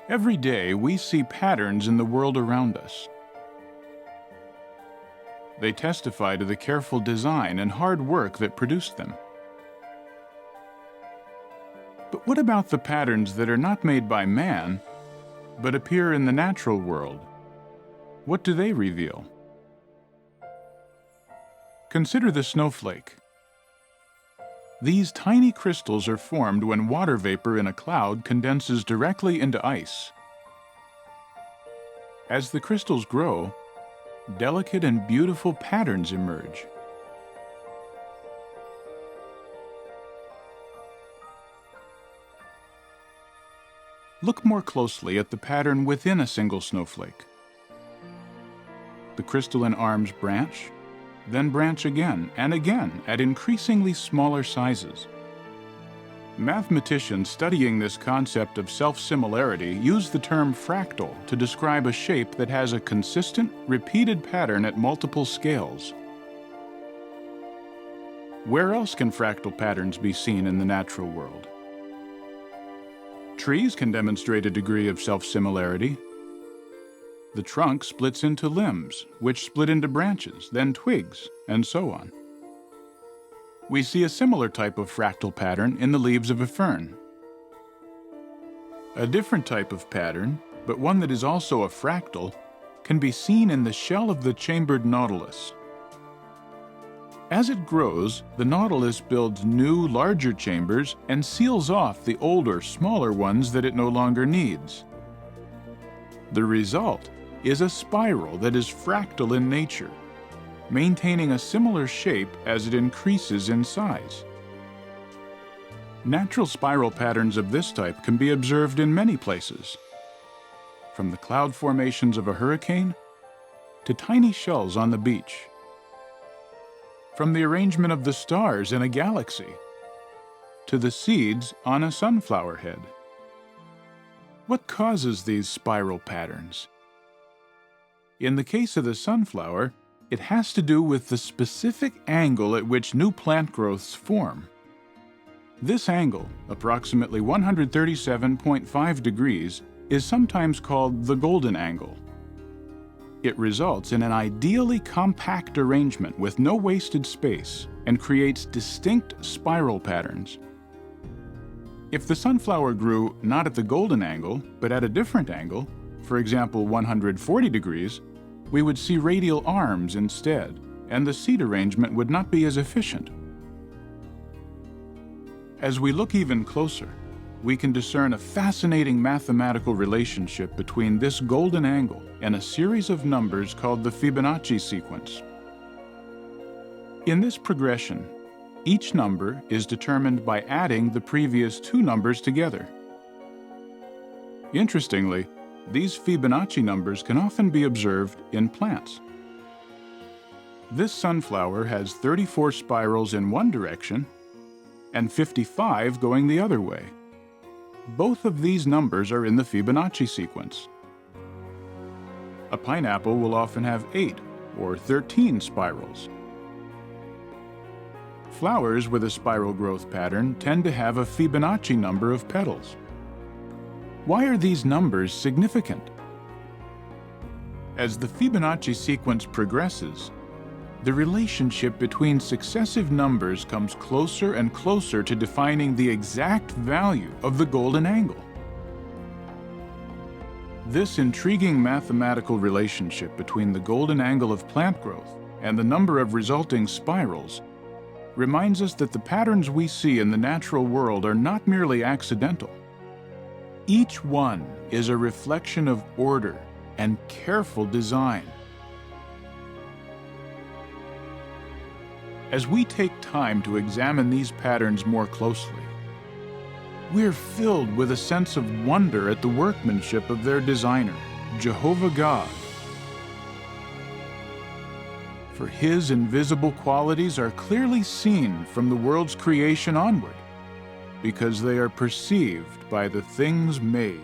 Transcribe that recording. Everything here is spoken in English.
Every day, we see patterns in the world around us. They testify to the careful design and hard work that produced them. But what about the patterns that are not made by man, but appear in the natural world? What do they reveal? Consider the snowflake. These tiny crystals are formed when water vapor in a cloud condenses directly into ice. As the crystals grow, delicate and beautiful patterns emerge. Look more closely at the pattern within a single snowflake. The crystalline arms branch, then branch again and again at increasingly smaller sizes. Mathematicians studying this concept of self-similarity use the term fractal to describe a shape that has a consistent, repeated pattern at multiple scales. Where else can fractal patterns be seen in the natural world? Trees can demonstrate a degree of self-similarity. The trunk splits into limbs, which split into branches, then twigs, and so on. We see a similar type of fractal pattern in the leaves of a fern. A different type of pattern, but one that is also a fractal, can be seen in the shell of the chambered nautilus. As it grows, the nautilus builds new, larger chambers and seals off the older, smaller ones that it no longer needs. The result is a spiral that is fractal in nature, maintaining a similar shape as it increases in size. Natural spiral patterns of this type can be observed in many places, from the cloud formations of a hurricane to tiny shells on the beach, from the arrangement of the stars in a galaxy to the seeds on a sunflower head. What causes these spiral patterns? In the case of the sunflower, it has to do with the specific angle at which new plant growths form. This angle, approximately 137.5 degrees, is sometimes called the golden angle. It results in an ideally compact arrangement with no wasted space and creates distinct spiral patterns. If the sunflower grew not at the golden angle, but at a different angle, for example 140 degrees, we would see radial arms instead, and the seed arrangement would not be as efficient. As we look even closer, we can discern a fascinating mathematical relationship between this golden angle and a series of numbers called the Fibonacci sequence. In this progression, each number is determined by adding the previous two numbers together. Interestingly, these Fibonacci numbers can often be observed in plants. This sunflower has 34 spirals in one direction and 55 going the other way. Both of these numbers are in the Fibonacci sequence. A pineapple will often have 8 or 13 spirals. Flowers with a spiral growth pattern tend to have a Fibonacci number of petals. Why are these numbers significant? As the Fibonacci sequence progresses, the relationship between successive numbers comes closer and closer to defining the exact value of the golden angle. This intriguing mathematical relationship between the golden angle of plant growth and the number of resulting spirals reminds us that the patterns we see in the natural world are not merely accidental. Each one is a reflection of order and careful design. As we take time to examine these patterns more closely, we're filled with a sense of wonder at the workmanship of their designer, Jehovah God. For His invisible qualities are clearly seen from the world's creation onward, because they are perceived by the things made.